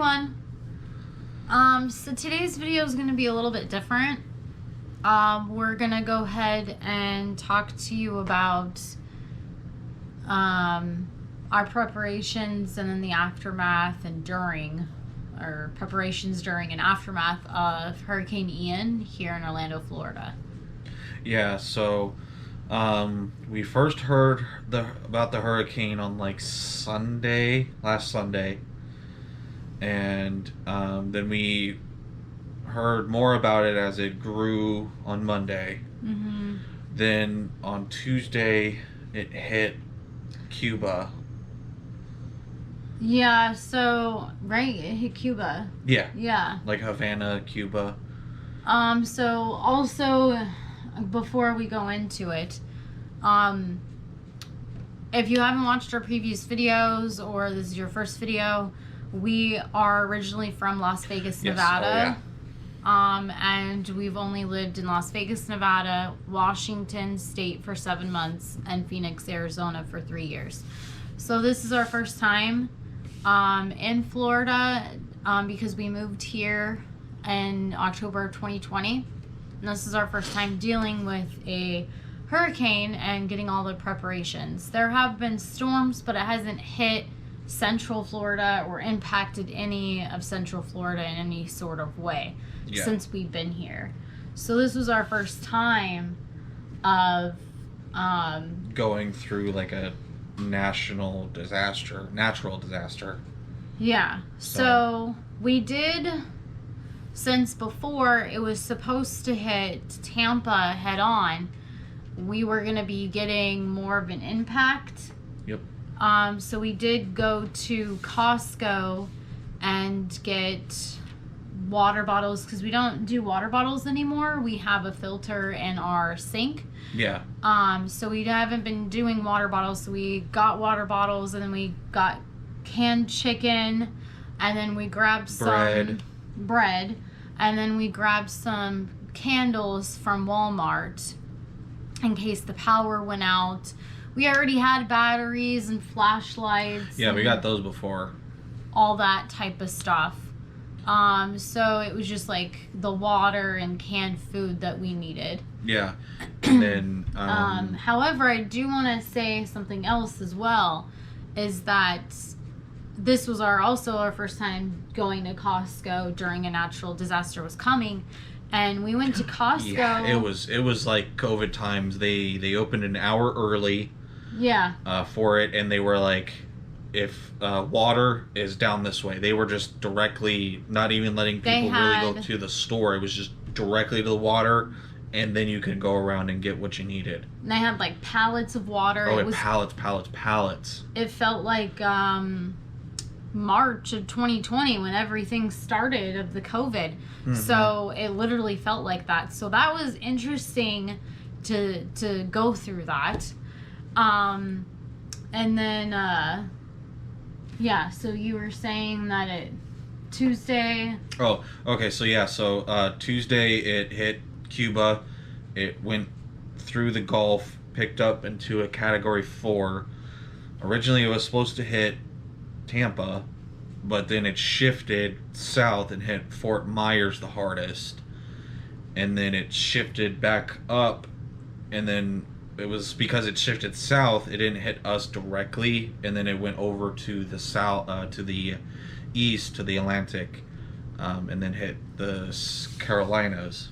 everyone. So today's video is going to be a little bit different. We're going to go ahead and talk to you about our preparations and then the aftermath and during, or preparations during and aftermath of Hurricane Ian here in Orlando, Florida. Yeah, so we first heard about the hurricane on like last Sunday, and then we heard more about it as it grew on Monday. Mm-hmm. Then on Tuesday, it hit Cuba. Yeah, so, right, it hit Cuba. Yeah. Yeah. Like Havana, Cuba. So also, before we go into it, if you haven't watched our previous videos or this is your first video, we are originally from Las Vegas, Nevada. And we've only lived in Las Vegas, Nevada, Washington State for 7 months, and Phoenix, Arizona for 3 years. So this is our first time in Florida because we moved here in October of 2020. And this is our first time dealing with a hurricane and getting all the preparations. There have been storms, but it hasn't hit Central Florida or impacted any of Central Florida in any sort of way since we've been here. So this was our first time of going through like a natural disaster. Yeah. So we did, since before it was supposed to hit Tampa head on, we were going to be getting more of an impact. Yep. So we did go to Costco and get water bottles because we don't do water bottles anymore. We have a filter in our sink. Yeah. So we haven't been doing water bottles. So we got water bottles, and then we got canned chicken, and then we grabbed some bread, and then we grabbed some candles from Walmart in case the power went out. We already had batteries and flashlights. Yeah, we got those before. All that type of stuff. So it was just like the water and canned food that we needed. Yeah. And then however, I do want to say something else as well, is that this was also our first time going to Costco during a natural disaster was coming. And we went to Costco. Yeah, it was like COVID times. They opened an hour early. Yeah. For it, and they were like, if water is down this way, they were just directly, not even letting people really go to the store. It was just directly to the water, and then you could go around and get what you needed. And they had like pallets of water. Oh, pallets. It felt like March of 2020 when everything started of the COVID. Mm-hmm. So it literally felt like that. So that was interesting to go through that. And then so you were saying that Tuesday. Oh, okay. So yeah, Tuesday it hit Cuba. It went through the Gulf, picked up into a Category 4. Originally it was supposed to hit Tampa, but then it shifted south and hit Fort Myers the hardest, and then it shifted back up, and then it was because it shifted south, it didn't hit us directly, and then it went over to the south, to the east, to the Atlantic, and then hit the Carolinas.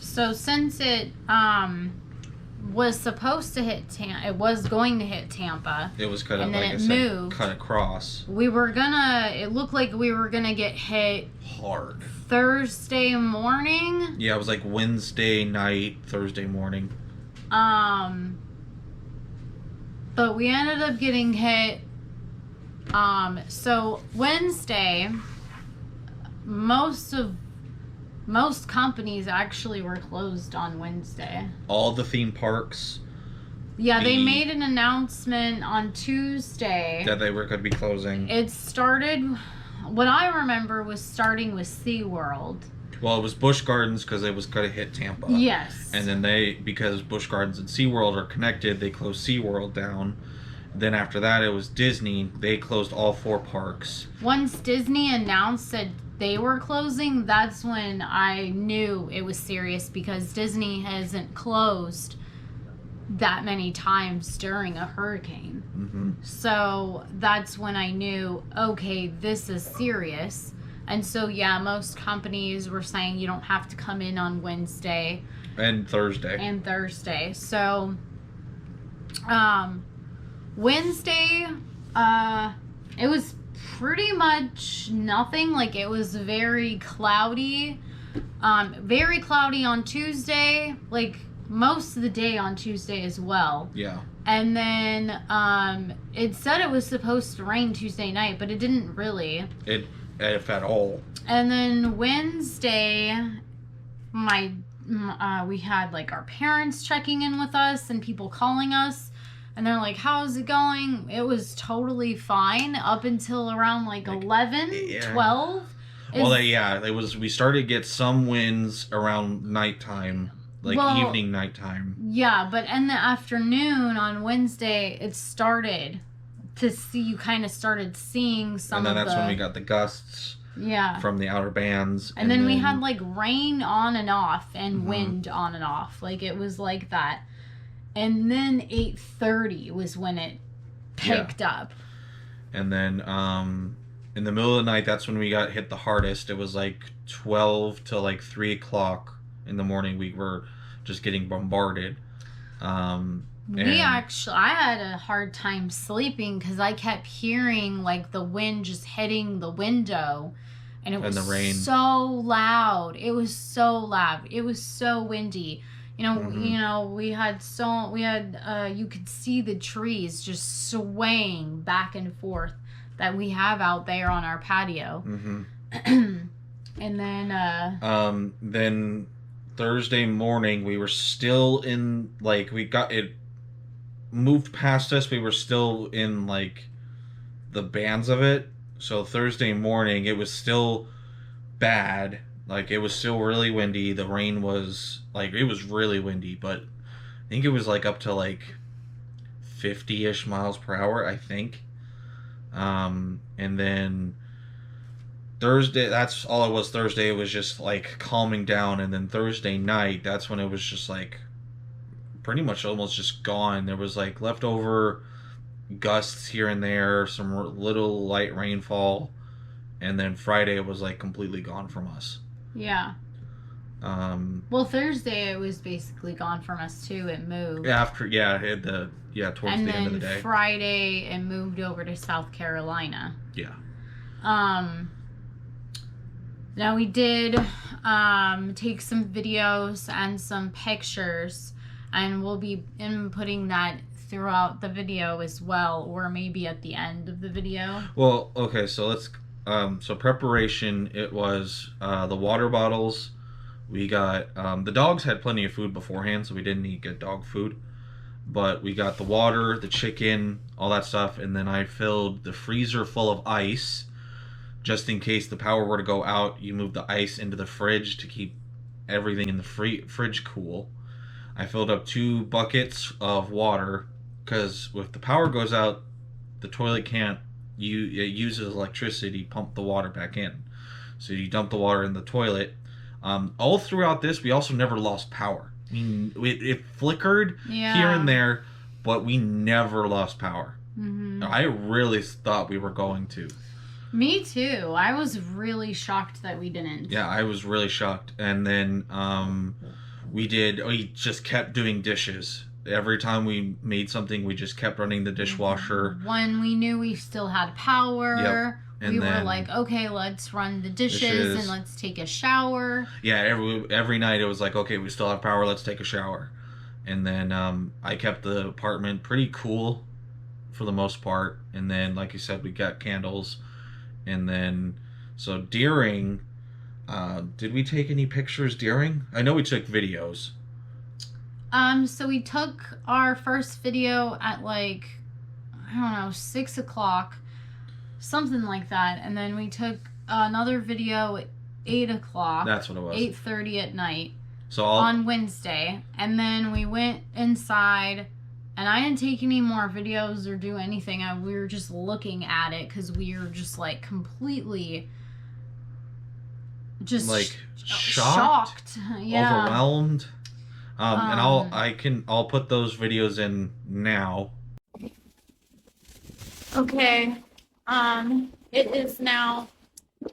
So since it was supposed to hit it was going to hit Tampa. It was kind of, and then like it moved. Cut across. It looked like we were gonna get hit hard Thursday morning. Yeah, it was like Wednesday night, Thursday morning. But we ended up getting hit. So Wednesday, most companies actually were closed on Wednesday. All the theme parks. Yeah, they made an announcement on Tuesday that they were going to be closing. It started, what I remember was starting with SeaWorld. Well, it was Busch Gardens because it was going to hit Tampa. Yes. And then because Busch Gardens and SeaWorld are connected, they closed SeaWorld down. Then after that, it was Disney. They closed all 4 parks. Once Disney announced that they were closing, that's when I knew it was serious, because Disney hasn't closed that many times during a hurricane. Mm-hmm. So that's when I knew, okay, this is serious. And so, yeah, most companies were saying you don't have to come in on Wednesday. And Thursday. So, Wednesday, it was pretty much nothing. Like, it was very cloudy. Very cloudy on Tuesday. Like, most of the day on Tuesday as well. Yeah. And then, it said it was supposed to rain Tuesday night, but it didn't really. If at all. And then Wednesday, we had like our parents checking in with us and people calling us, and they're like, how's it going? It was totally fine up until around like 11, 12. We started to get some winds around nighttime, evening nighttime. Yeah, but in the afternoon on Wednesday, it started to see, you kind of started seeing some of the... And then that's when we got the gusts from the outer bands. And then we had like rain on and off and wind on and off. Like, it was like that. And then 8:30 was when it picked up. And then in the middle of the night, that's when we got hit the hardest. It was like 12 to like 3 o'clock in the morning. We were just getting bombarded. I had a hard time sleeping because I kept hearing like the wind just hitting the window, and it was the rain. So loud. It was so loud. It was so windy. We had you could see the trees just swaying back and forth that we have out there on our patio. Mm-hmm. And then Thursday morning we were still in we got it moved past us. We were still in the bands of it. So Thursday morning it was still bad. It was still really windy. The rain was it was really windy, but I think it was up to 50-ish miles per hour, I think. And then Thursday, that's all it was. Thursday, it was just calming down. And then Thursday night, that's when it was just pretty much almost just gone. There was leftover gusts here and there, some little light rainfall. And then Friday, it was completely gone from us. Yeah. Well, Thursday, it was basically gone from us too. It moved. Towards the end of the day. And then Friday, it moved over to South Carolina. Yeah. Now we did take some videos and some pictures, and we'll be inputting that throughout the video as well, or maybe at the end of the video. Well, okay, so let's so preparation, it was the water bottles. We got the dogs had plenty of food beforehand, so we didn't need to get dog food. But we got the water, the chicken, all that stuff, and then I filled the freezer full of ice. Just in case the power were to go out, you move the ice into the fridge to keep everything in the fridge cool. I filled up 2 buckets of water, because if the power goes out, the toilet can't. It uses electricity to pump the water back in. So you dump the water in the toilet. All throughout this, we also never lost power. I mean, it flickered here and there, but we never lost power. Mm-hmm. I really thought we were going to. Me too. I was really shocked that we didn't. Yeah, I was really shocked. And then we just kept doing dishes. Every time we made something, we just kept running the dishwasher. When we knew we still had power, yep. We were like, okay, let's run the dishes and let's take a shower. Yeah, every night it was okay, we still have power, let's take a shower. And then I kept the apartment pretty cool for the most part. And then, like you said, we got candles. And then, so during, did we take any pictures during? I know we took videos. So we took our first video at 6 o'clock, something like that. And then we took another video at 8 o'clock. That's what it was. 8:30 at night. So on Wednesday. And then we went inside And I didn't take any more videos or do anything. We were just looking at it because we were just like completely just like shocked. Yeah. Overwhelmed. And I'll put those videos in now. Okay. It is now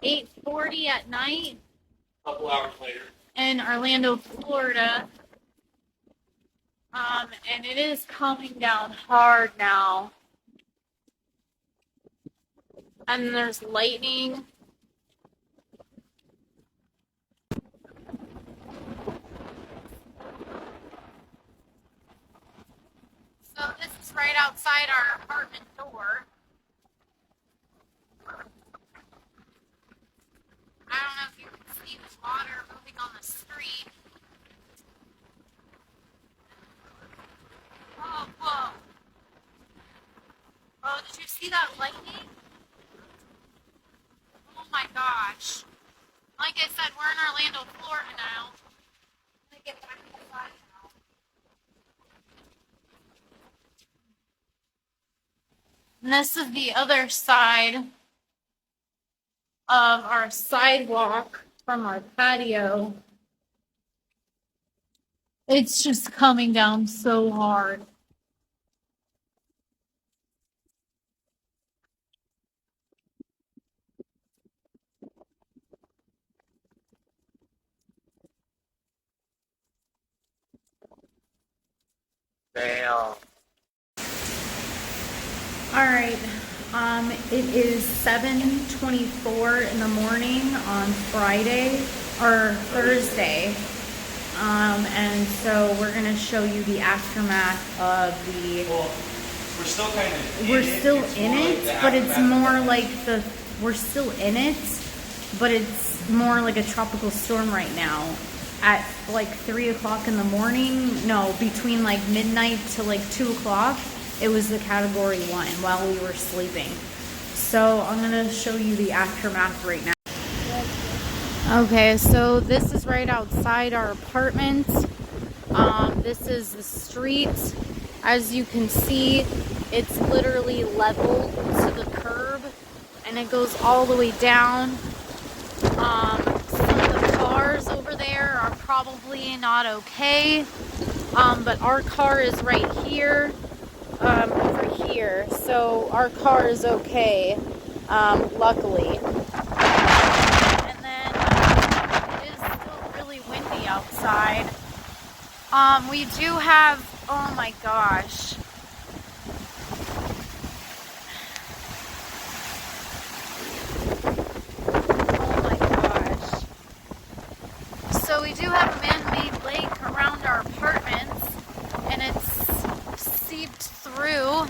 8:40 at night. A couple hours later. In Orlando, Florida. And it is coming down hard now. And there's lightning. So this is right outside our apartment door. I don't know if you can see the water moving on the street. Oh, whoa. Oh, did you see that lightning? Oh my gosh. Like I said, we're in Orlando, Florida now. I'm gonna get back inside now. And this is the other side of our sidewalk from our patio. It's just coming down so hard. Damn. All right. It is 7:24 in the morning on Friday or Thursday. And so we're gonna show you the aftermath of the. Well, we're still kind of. We're still in it, but it's more like the. We're still in it, but it's more like a tropical storm right now. At like 3 o'clock in the morning, no, between like midnight to like 2 o'clock, it was the category 1 while we were sleeping. So I'm gonna show you the aftermath right now. Okay, so this is right outside our apartment. This is the street. As you can see, it's literally level to the curb, and it goes all the way down. Some of the cars over there are probably not okay, but our car is right here, over here, so our car is okay, luckily. And then it is still really windy outside. We do have, oh my gosh. So we do have a man-made lake around our apartments, and it's seeped through.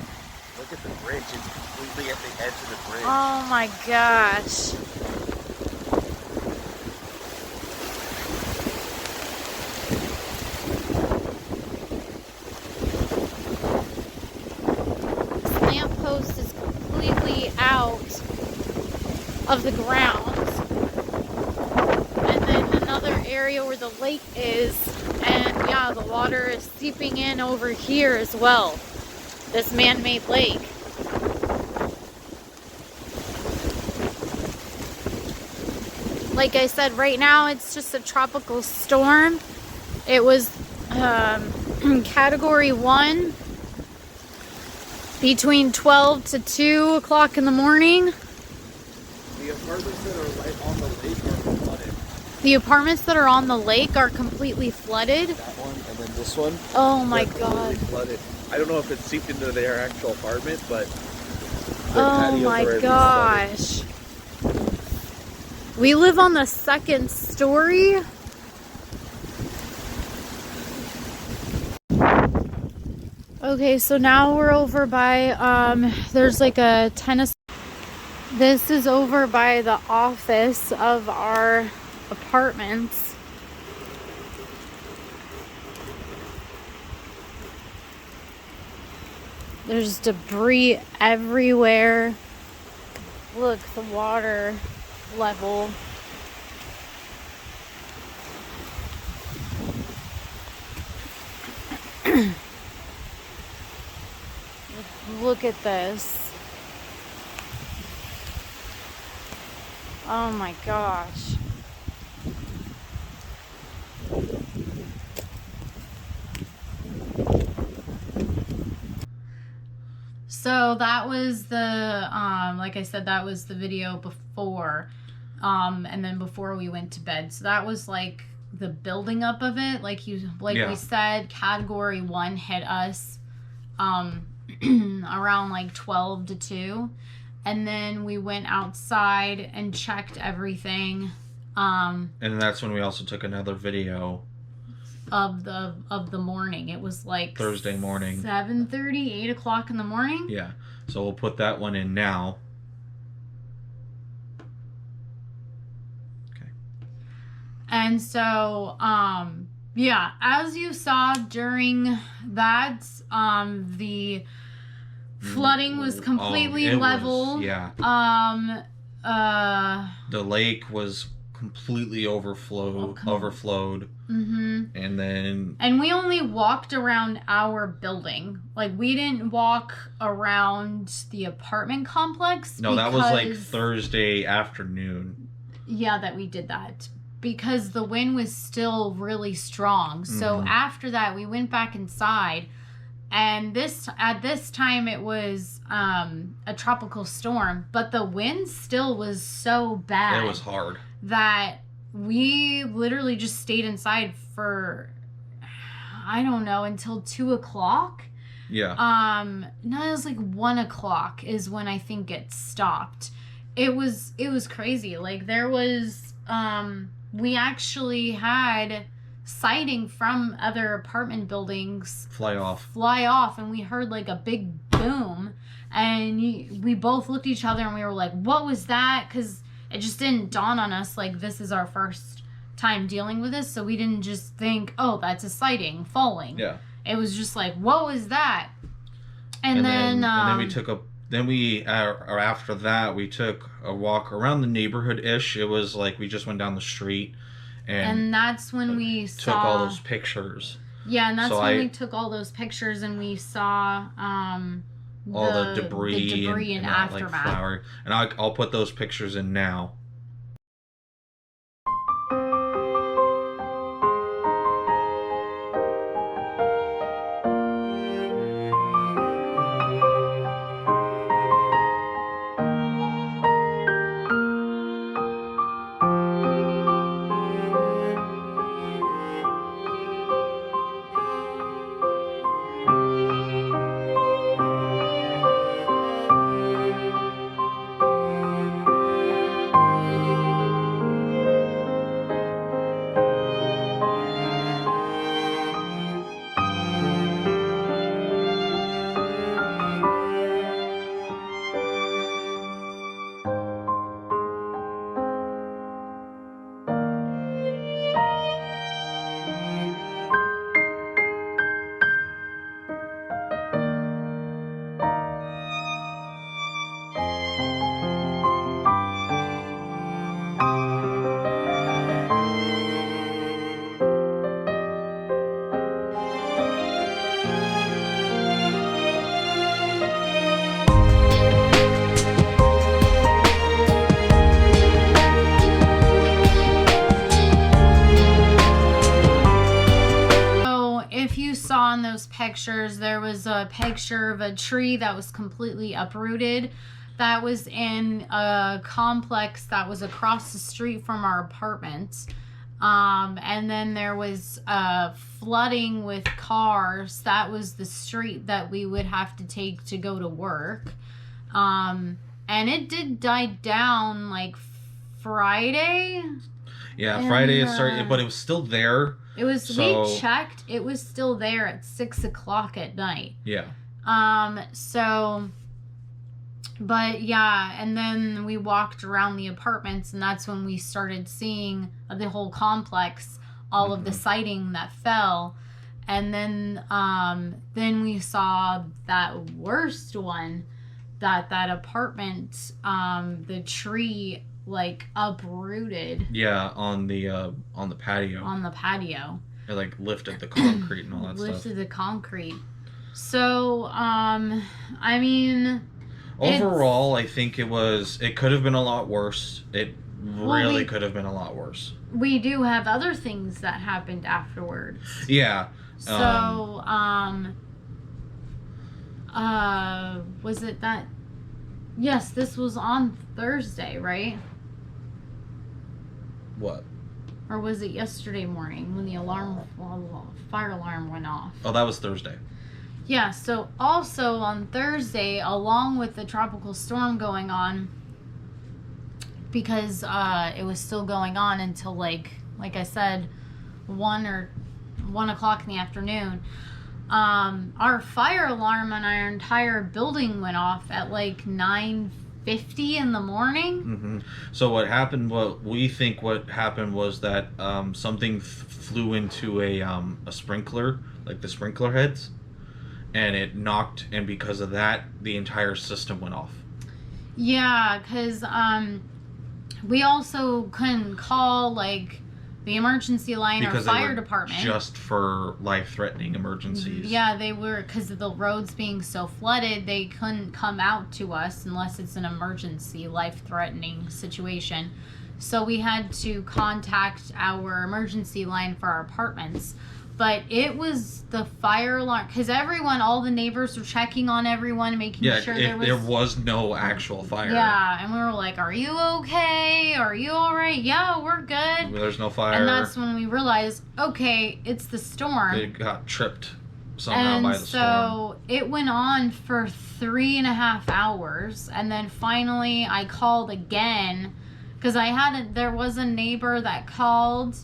Look at the bridge, it's completely at the edge of the bridge. Oh my gosh. This lamppost is completely out of the ground. Area where the lake is, and yeah, the water is seeping in over here as well, this man-made lake. Like I said, right now it's just a tropical storm. It was category 1 between 12 to 2 o'clock in the morning. The apartments that are right on the lake are flooded. The apartments that are on the lake are completely flooded. That one and then this one. Oh my God. Flooded. I don't know if it seeped into their actual apartment, but oh my gosh. We live on the 2nd story. Okay, so now we're over by there's like a tennis. This is over by the office of our apartments. There's debris everywhere. Look, the water level. look at this. Oh my gosh. So that was the, like I said, that was the video before, and then before we went to bed. So that was like the building up of it. We said, Category 1 hit us, around like 12 to 2. And then we went outside and checked everything. And that's when we also took another video of the morning. It was like Thursday morning, 7:30, 8 o'clock in the morning. Yeah, so we'll put that one in now. Okay. And so yeah, as you saw during that, the flooding was completely level. The lake was completely overflowed. And we only walked around our building. Like, we didn't walk around the apartment complex. No, that was like Thursday afternoon. Yeah, that we did that. Because the wind was still really strong. So after that, we went back inside. And at this time, it was a tropical storm. But the wind still was so bad. It was hard. That we literally just stayed inside for, I don't know, until 2 o'clock. Yeah. No, it was like 1 o'clock is when I think it stopped. It was crazy. Like, there was, we actually had sighting from other apartment buildings fly off, and we heard like a big boom, and we both looked at each other and we were like, what was that? Because it just didn't dawn on us, like, this is our first time dealing with this, so we didn't just think, oh, that's a sighting falling. Yeah. It was just like, what was that? And then we took after that we took a walk around the neighborhood-ish. It was like we just went down the street, and that's when we took all those pictures. Yeah, and that's when we took all those pictures, and we saw all the debris and aftermath. Like, flower. And I'll put those pictures in now. On those pictures, there was a picture of a tree that was completely uprooted, that was in a complex that was across the street from our apartment, and then there was flooding with cars. That was the street that we would have to take to go to work, and it did die down like Friday. Yeah, Friday it started, but it was still there. It was, we checked, it was still there at 6 o'clock at night. Yeah. But yeah, and then we walked around the apartments, and that's when we started seeing the whole complex, all of the sighting that fell. And then we saw that worst one, that apartment, the tree like uprooted. Yeah, on the patio. On the patio. It like lifted the concrete and all that stuff. Lifted the concrete. So, I mean, overall, I think it could have been a lot worse. It really could have been a lot worse. We do have other things that happened afterwards. Yeah. So, was it that? Yes, this was on Thursday, right? What? Or was it yesterday morning when the fire alarm went off? Oh, that was Thursday. Yeah, so also on Thursday, along with the tropical storm going on, because it was still going on until like I said, 1 o'clock in the afternoon. Our fire alarm on our entire building went off at like 9:50 in the morning. Mm-hmm. So what happened? What happened was that something flew into a sprinkler, like the sprinkler heads, and it knocked. And because of that, the entire system went off. Yeah, because we also couldn't call like the emergency line because or fire department just for life-threatening emergencies. Yeah, they were, because of the roads being so flooded, they couldn't come out to us unless it's an emergency, life-threatening situation. So we had to contact our emergency line for our apartments. But it was the fire alarm, because all the neighbors were checking on everyone, making sure there was no actual fire. Yeah, and we were like, are you okay? Are you all right? Yeah, we're good. There's no fire. And that's when we realized, okay, it's the storm. They got tripped somehow by the storm. And so it went on for 3.5 hours, and then finally I called again, because there was a neighbor that called.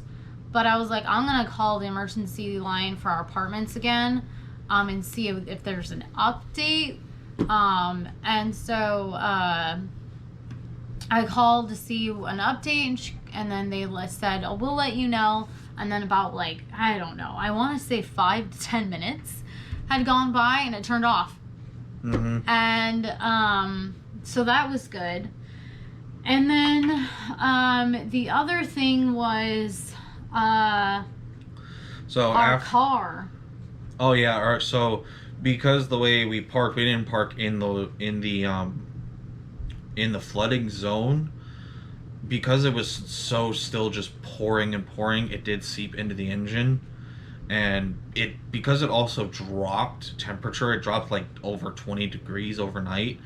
But I was like, I'm going to call the emergency line for our apartments again and see if there's an update. And so I called to see an update, and then they said, oh, we'll let you know. And then about I don't know, I want to say 5 to 10 minutes had gone by and it turned off. Mm-hmm. And so that was good. And then the other thing was... so our car. Oh yeah, so because the way we parked, we didn't park in the flooding zone. Because it was so still just pouring and pouring, it did seep into the engine, and because it also dropped temperature, it dropped like over 20 degrees overnight.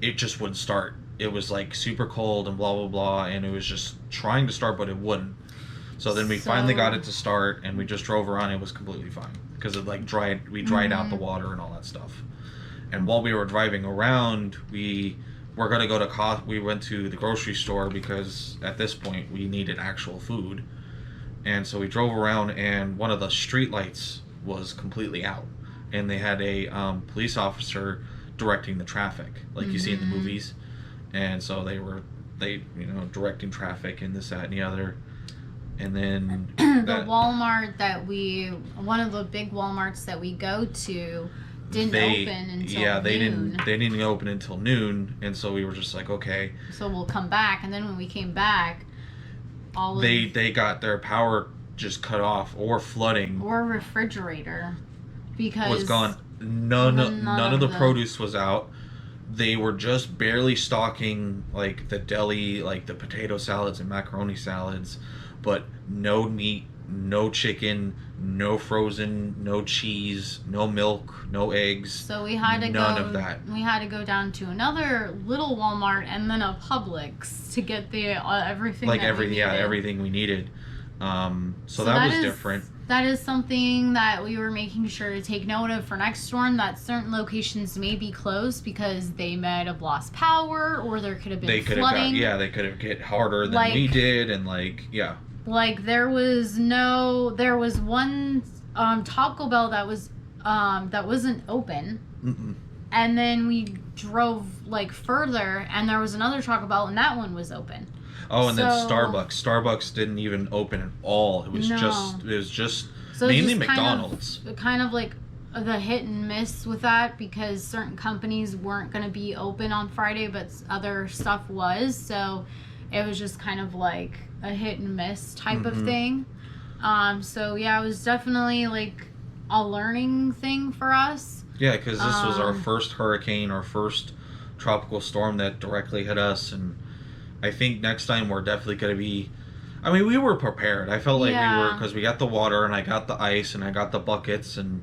It just wouldn't start. It was like super cold and blah blah blah, and it was just trying to start, but it wouldn't. So then we finally got it to start, and we just drove around. It was completely fine because it dried. We dried out the water and all that stuff. And while we were driving around, we were gonna go to we went to the grocery store because at this point we needed actual food. And so we drove around, and one of the street lights was completely out, and they had a police officer directing the traffic, like you see in the movies. And so they directing traffic and this, that, and the other. And then the Walmart one of the big Walmarts that we go to didn't open until noon. They didn't open until noon, and so we were just like, okay. So we'll come back, and then when we came back, they got their power just cut off, or flooding, or refrigerator, because was gone. None of the produce was out. They were just barely stocking like the deli, like the potato salads and macaroni salads. But no meat, no chicken, no frozen, no cheese, no milk, no eggs. So we had to none of that. We had to go down to another little Walmart and then a Publix to get the everything. Everything we needed. So that was different. That is something that we were making sure to take note of for next storm, that certain locations may be closed because they might have lost power, or there could have been flooding. They could have hit harder than we did, and there was one Taco Bell that wasn't open. Mm-mm. And then we drove further, and there was another Taco Bell, and that one was open. Oh, and then Starbucks didn't even open at all. It was just mainly McDonald's. Kind of like the hit and miss with that, because certain companies weren't going to be open on Friday, but other stuff was. So it was just kind of like a hit and miss type of thing. So yeah, it was definitely like a learning thing for us. Yeah, because this was our first hurricane, our first tropical storm that directly hit us, and I think next time we're definitely going to be. I mean, we were prepared. I felt like we were, because we got the water and I got the ice and I got the buckets and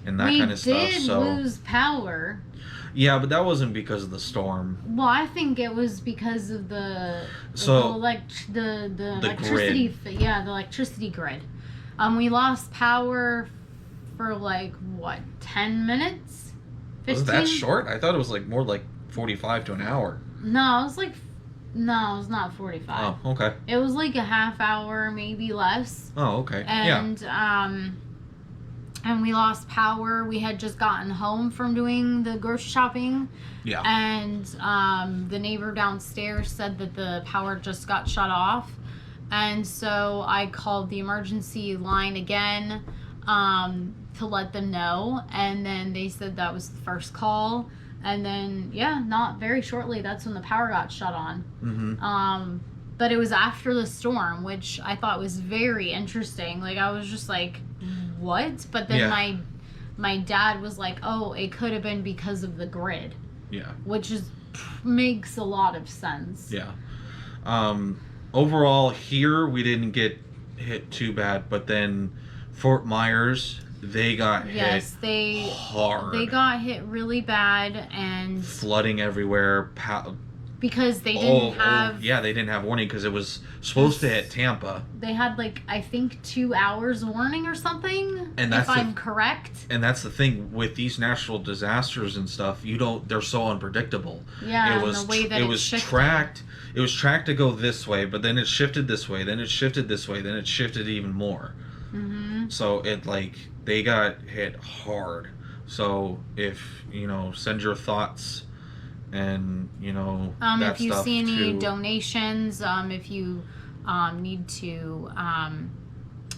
that kind of stuff. We did lose power. Yeah, but that wasn't because of the storm. Well, I think it was because of the electricity. Grid. Yeah, the electricity grid. We lost power for like what, 10 minutes? 15? Was that short? I thought it was like more like 45 to an hour. No, it was like. No, it was not 45. Oh, okay. It was like a half hour, maybe less. Oh, okay. And and we lost power. We had just gotten home from doing the grocery shopping. Yeah. And the neighbor downstairs said that the power just got shut off. And so I called the emergency line again to let them know. And then they said that was the first call. And then, not very shortly, that's when the power got shut on. Mm-hmm. But it was after the storm, which I thought was very interesting. Like, I was just like, what? But then my dad was like, oh, it could have been because of the grid. Yeah. Which makes a lot of sense. Yeah. Overall, here, we didn't get hit too bad. But then Fort Myers... They got hit hard. They got hit really bad and... Flooding everywhere. Because they didn't have... they didn't have warning because it was supposed to hit Tampa. They had, like, I think 2 hours warning or something, and that's if I'm correct. And that's the thing with these natural disasters and stuff. They're so unpredictable. Yeah, and the way that it was tracked. It was tracked to go this way, but then it shifted this way, then it shifted this way, then it shifted even more. Mm-hmm. So they got hit hard. So if send your thoughts and that if you stuff see any to, donations, if you need to,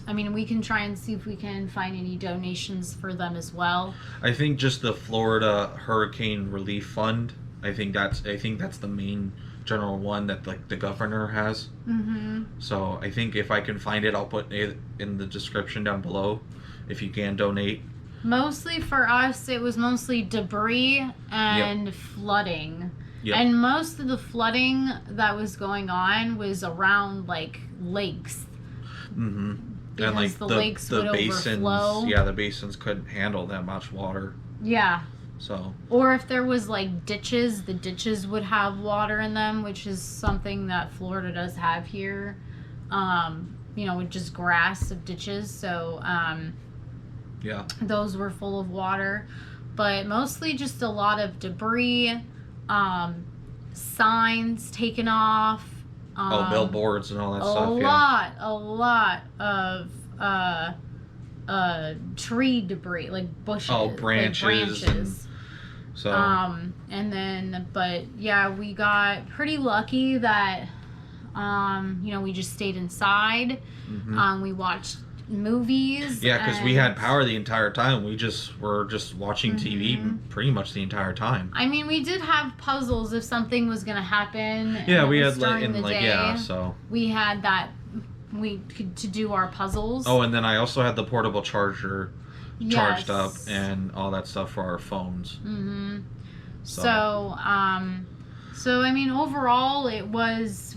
we can try and see if we can find any donations for them as well. I think just the Florida Hurricane Relief Fund. I think that's the main general one that the governor has. Mm-hmm. So I think if I can find it, I'll put it in the description down below if you can donate. Mostly for us, it was mostly debris and flooding. Yep. And most of the flooding that was going on was around like lakes. Mm-hmm. Because and like the lakes would basins, overflow. Yeah, the basins couldn't handle that much water. Yeah. So. Or if there was like ditches, the ditches would have water in them, which is something that Florida does have here. With just grass of ditches. So, those were full of water. But mostly just a lot of debris, signs taken off. Billboards and all that stuff. A lot of tree debris, like bushes. Oh, branches. So. And then, we got pretty lucky that, we just stayed inside. Mm-hmm. We watched movies. Yeah, because we had power the entire time. We were just watching TV pretty much the entire time. We did have puzzles if something was going to happen. Yeah, we had so we had that to do our puzzles. Oh, and then I also had the portable charger charged up and all that stuff for our phones. Mm-hmm. So overall,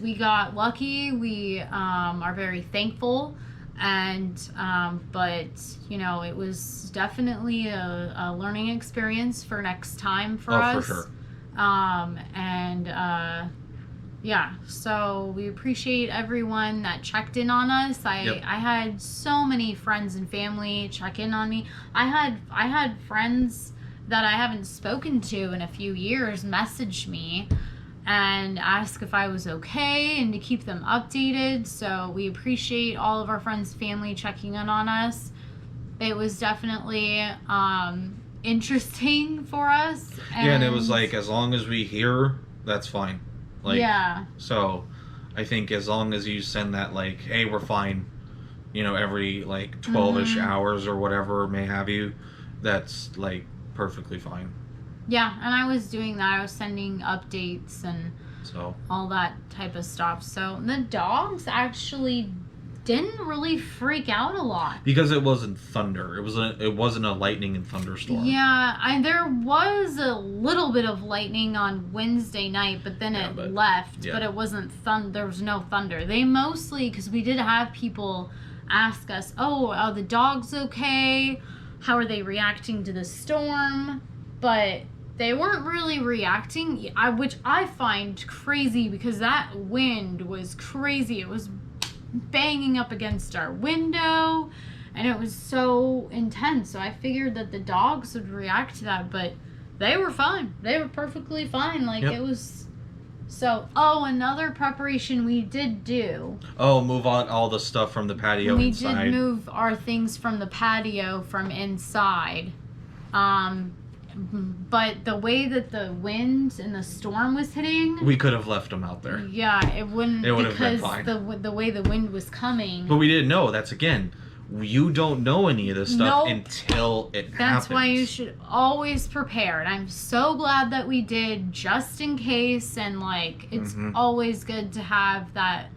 we got lucky. We are very thankful. And, but, it was definitely a learning experience for next time for us. Oh, for sure. So we appreciate everyone that checked in on us. I had so many friends and family check in on me. I had friends that I haven't spoken to in a few years message me and ask if I was okay and to keep them updated. So we appreciate all of our friends and family checking in on us. It was definitely interesting for us. And it was like, as long as we hear, that's fine. So I think as long as you send that, like, hey, we're fine, every like 12-ish hours or whatever may have you, that's like perfectly fine. Yeah, and I was doing that. I was sending updates and all that type of stuff. So the dogs actually didn't really freak out a lot. Because it wasn't thunder. It wasn't a lightning and thunderstorm. Yeah, there was a little bit of lightning on Wednesday night, but then it left. Yeah. But it wasn't there was no thunder. They mostly, because we did have people ask us, oh, are the dogs okay? How are they reacting to the storm? But they weren't really reacting, which I find crazy because that wind was crazy. It was banging up against our window and it was so intense. So I figured that the dogs would react to that, but they were fine. They were perfectly fine. Like, it was... So, another preparation we did do. Move on all the stuff from the patio inside. We did move our things from the patio from inside. But the way that the wind and the storm was hitting... We could have left them out there. Yeah, it wouldn't... It would have been fine. Because the way the wind was coming... But we didn't know. That's, again... You don't know any of this stuff until it happens. That's why you should always prepare. And I'm so glad that we did, just in case. And, like, it's always good to have that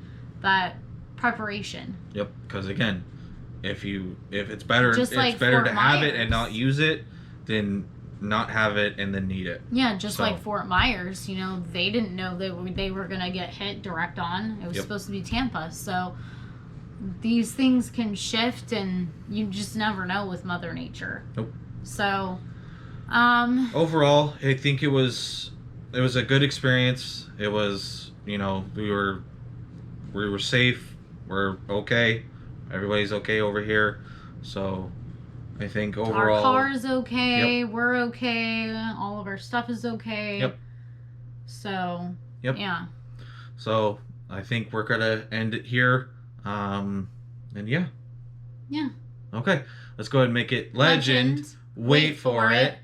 preparation. Yep. Because, again, if it's better, just it's better to have it and not use it than not have it and then need it. Yeah, just like Fort Myers. You know, they didn't know they were going to get hit direct on. It was supposed to be Tampa. So... These things can shift, and you just never know with Mother Nature. Nope. So, overall, I think it was a good experience. It was, we were safe. We're okay. Everybody's okay over here. So, I think overall, our car's okay. Yep. We're okay. All of our stuff is okay. Yep. So, yeah. So, I think we're gonna end it here. And yeah. Okay, let's go ahead and make it legend. Wait for it.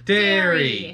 Dairy.